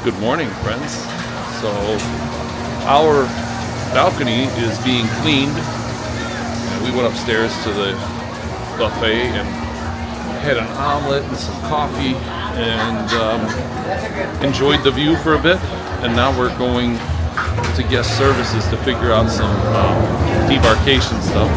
Good morning, friends. So our balcony is being cleaned. And we went upstairs to the buffet and had an omelet and some coffee and enjoyed the view for a bit. And now we're going to guest services to figure out some debarkation stuff.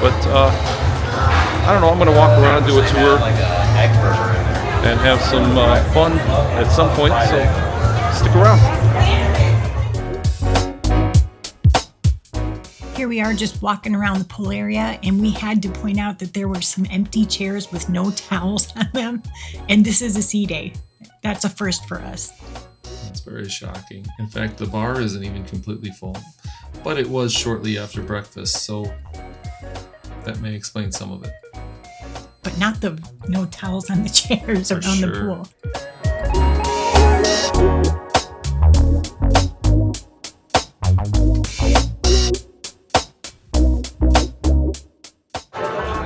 But I don't know, I'm going to walk around, do a tour, and have some fun at some point, so stick around. Here we are just walking around the pool area, and we had to point out that there were some empty chairs with no towels on them, and this is a sea day. That's a first for us. It's very shocking. In fact, the bar isn't even completely full, but it was shortly after breakfast, so that may explain some of it. But not the no towels on the chairs around the pool.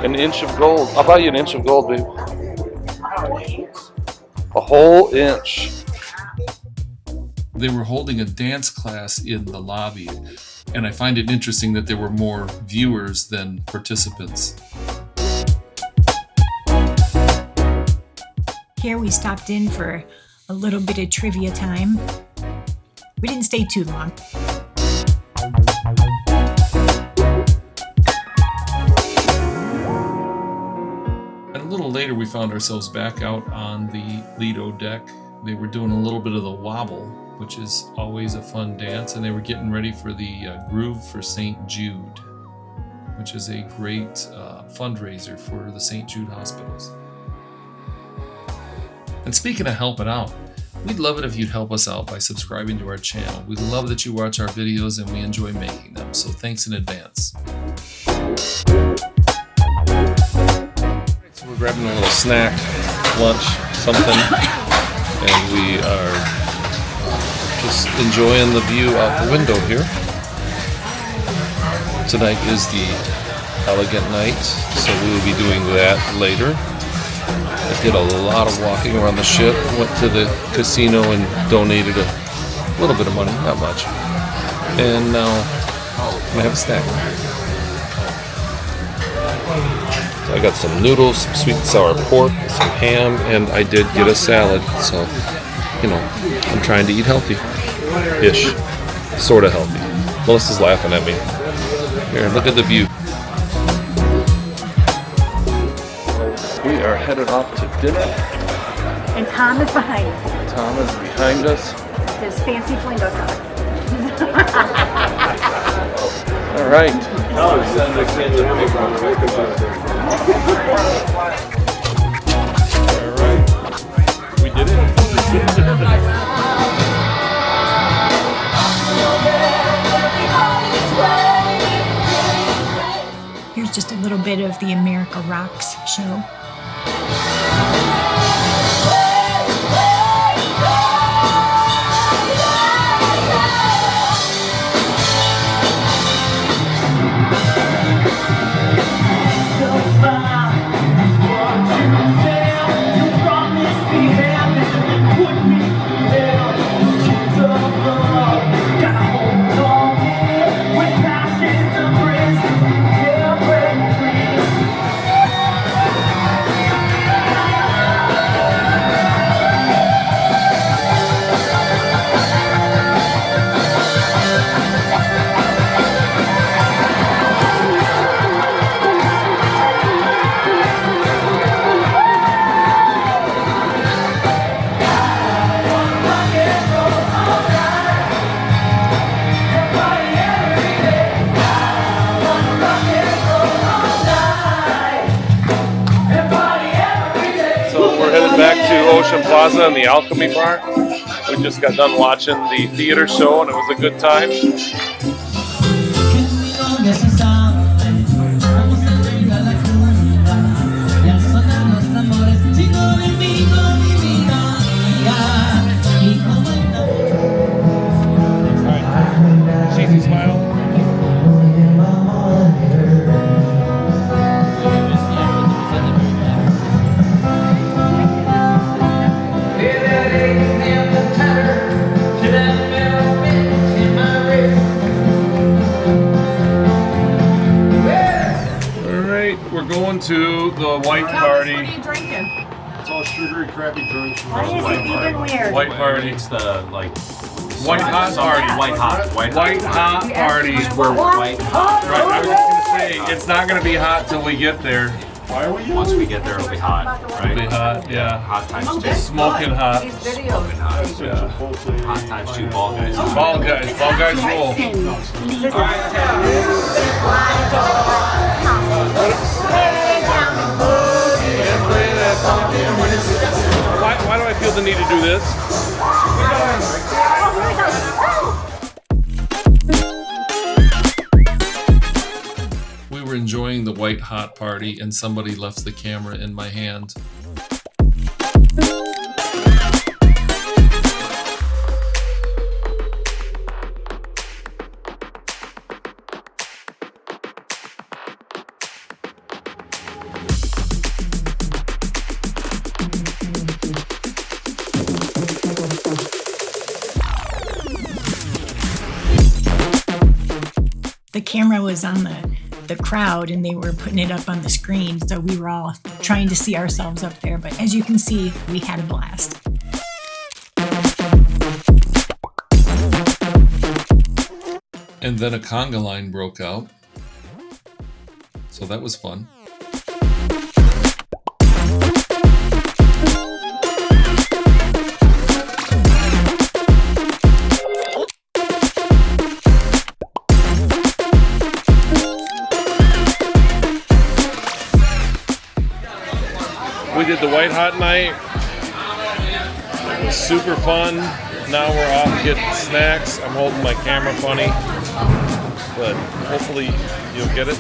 An inch of gold. I'll buy you an inch of gold, babe. A whole inch. They were holding a dance class in the lobby, and I find it interesting that there were more viewers than participants. Here we stopped in for a little bit of trivia time. We didn't stay too long. And a little later we found ourselves back out on the Lido deck. They were doing a little bit of the wobble, which is always a fun dance, and they were getting ready for the Groove for St. Jude, which is a great fundraiser for the St. Jude hospitals. And speaking of helping out, we'd love it if you'd help us out by subscribing to our channel. We love that you watch our videos and we enjoy making them, so thanks in advance. So we're grabbing a little snack, lunch, something, and we are just enjoying the view out the window here. Tonight is the elegant night, so we will be doing that later. I did a lot of walking around the ship, went to the casino and donated a little bit of money, not much. And now I'm gonna have a snack. So I got some noodles, some sweet and sour pork, some ham, and I did get a salad. So, you know, I'm trying to eat healthy-ish, sort of healthy. Melissa's laughing at me. Here, look at the view. We are headed off to dinner. And Tom is behind us. Tom is behind us. His fancy flingo sauce. All right. No, send the kids a big one. All right. We did it. Here's just a little bit of the America Rocks show. Back to Ocean Plaza and the Alchemy Bar. We just got done watching the theater show and it was a good time. Cheesy smile. to the white What party. are you drinking? It's all sugary, crappy drinks. Why is it even weird? White party. It's the like White hot party. white hot White hot party. We're white hot. Right, I was just gonna say, it's not gonna be hot till we get there. Why are we Once we get there, it'll be hot, It'll be right? hot, yeah. Hot times two. Smoking hot. These videos. Yeah. Hot times two. Ball guys. Ball guys rule. Why do I feel the need to do this? We were enjoying the white hot party and somebody left the camera in my hand. The camera was on the crowd and they were putting it up on the screen, so we were all trying to see ourselves up there. But as you can see, we had a blast. And then a conga line broke out. So that was fun. We did the white hot night. It was super fun. Now we're off getting snacks. I'm holding my camera funny, but hopefully you'll get it.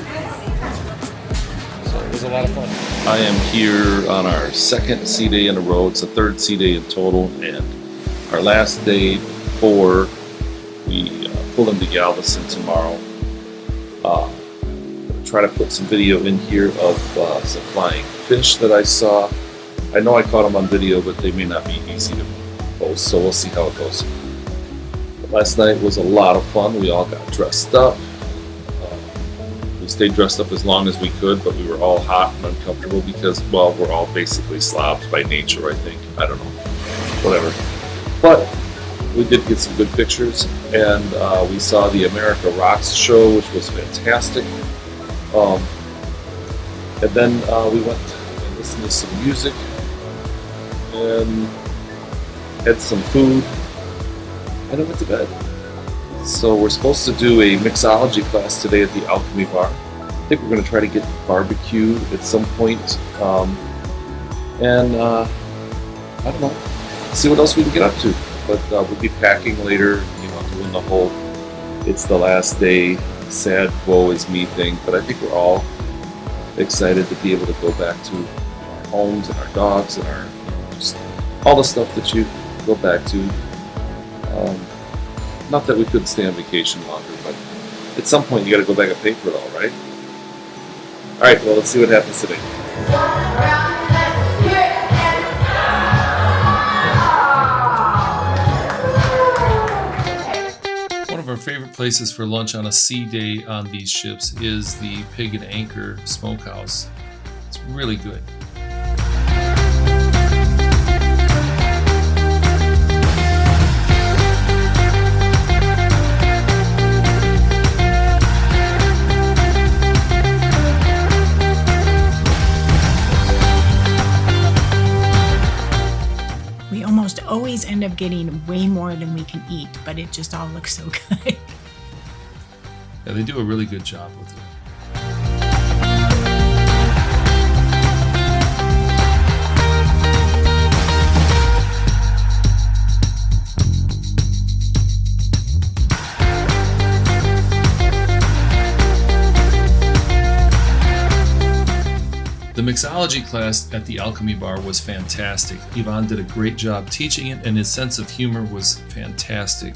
So it was a lot of fun. I am here on our second sea day in a row. It's the third sea day in total, and our last day before we pull into Galveston tomorrow. Try to put some video in here of some flying fish that I saw. I know I caught them on video, but they may not be easy to post, so we'll see how it goes. But last night was a lot of fun. We all got dressed up. We stayed dressed up as long as we could, but we were all hot and uncomfortable because, well, we're all basically slobs by nature, I think. I don't know. Whatever. But we did get some good pictures, and we saw the America Rocks show, which was fantastic. And then we went and listened to some music and had some food, and then went to bed. So we're supposed to do a mixology class today at the Alchemy Bar. I think we're going to try to get barbecue at some point, and I don't know, see what else we can get up to. But we'll be packing later, doing the whole it's the last day, sad woe is me thing. But I think we're all excited to be able to go back to our homes and our dogs and our just all the stuff that you go back to. Not that we couldn't stay on vacation longer, but at some point you got to go back and pay for it all, right? All right, well, let's see what happens today. One of our favorite places for lunch on a sea day on these ships is the Pig and Anchor Smokehouse. It's really good. We almost always end up getting way more than we can eat, but it just all looks so good. Yeah, they do a really good job with it. The mixology class at the Alchemy Bar was fantastic. Yvonne did a great job teaching it, and his sense of humor was fantastic.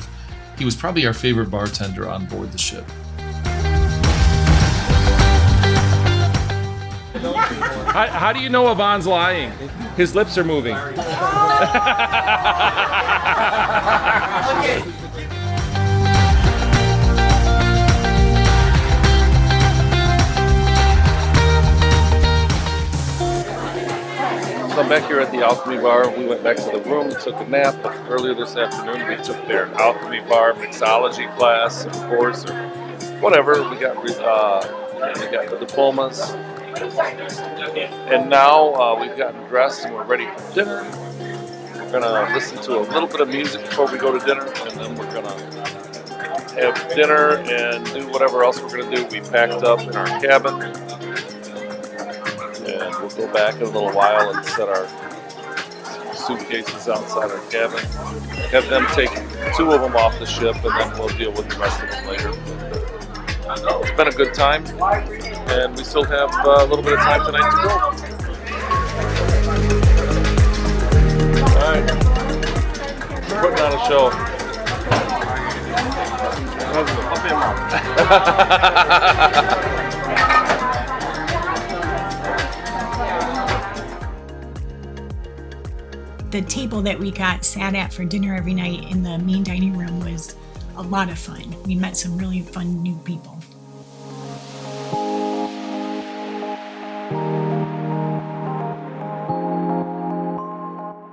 He was probably our favorite bartender on board the ship. How do you know Yvonne's lying? His lips are moving. I'm back here at the Alchemy Bar. We went back to the room, took a nap. But earlier this afternoon, we took their Alchemy Bar Mixology class, of course, or whatever. We got the diplomas. And now we've gotten dressed and we're ready for dinner. We're going to listen to a little bit of music before we go to dinner, and then we're going to have dinner and do whatever else we're going to do. We packed up in our cabin. And we'll go back in a little while and set our suitcases outside our cabin. Have them take 2 of them off the ship, and then we'll deal with the rest of them later. It's been a good time, and we still have a little bit of time tonight to go. Alright. We're putting on a show. The table that we got sat at for dinner every night in the main dining room was a lot of fun. We met some really fun new people.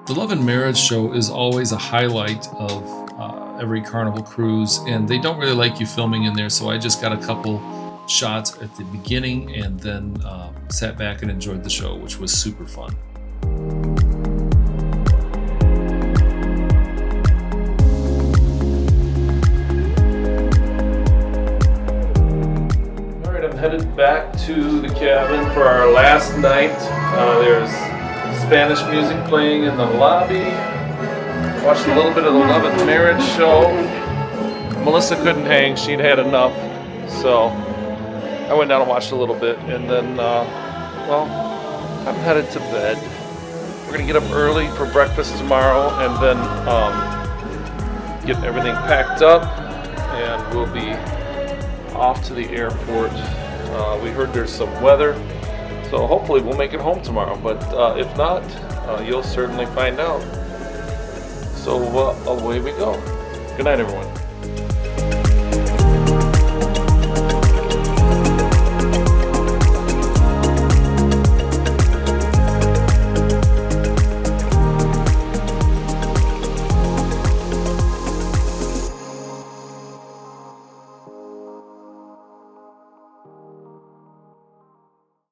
The Love and Marriage show is always a highlight of every Carnival cruise, and they don't really like you filming in there, so I just got a couple shots at the beginning and then sat back and enjoyed the show, which was super fun. Headed back to the cabin for our last night. There's Spanish music playing in the lobby. Watched a little bit of the Love and Marriage show. Melissa couldn't hang, she'd had enough. So I went down and watched a little bit, and then, I'm headed to bed. We're gonna get up early for breakfast tomorrow, and then get everything packed up, and we'll be off to the airport. We heard there's some weather, so hopefully we'll make it home tomorrow, but if not, you'll certainly find out. So away we go. Good night, everyone.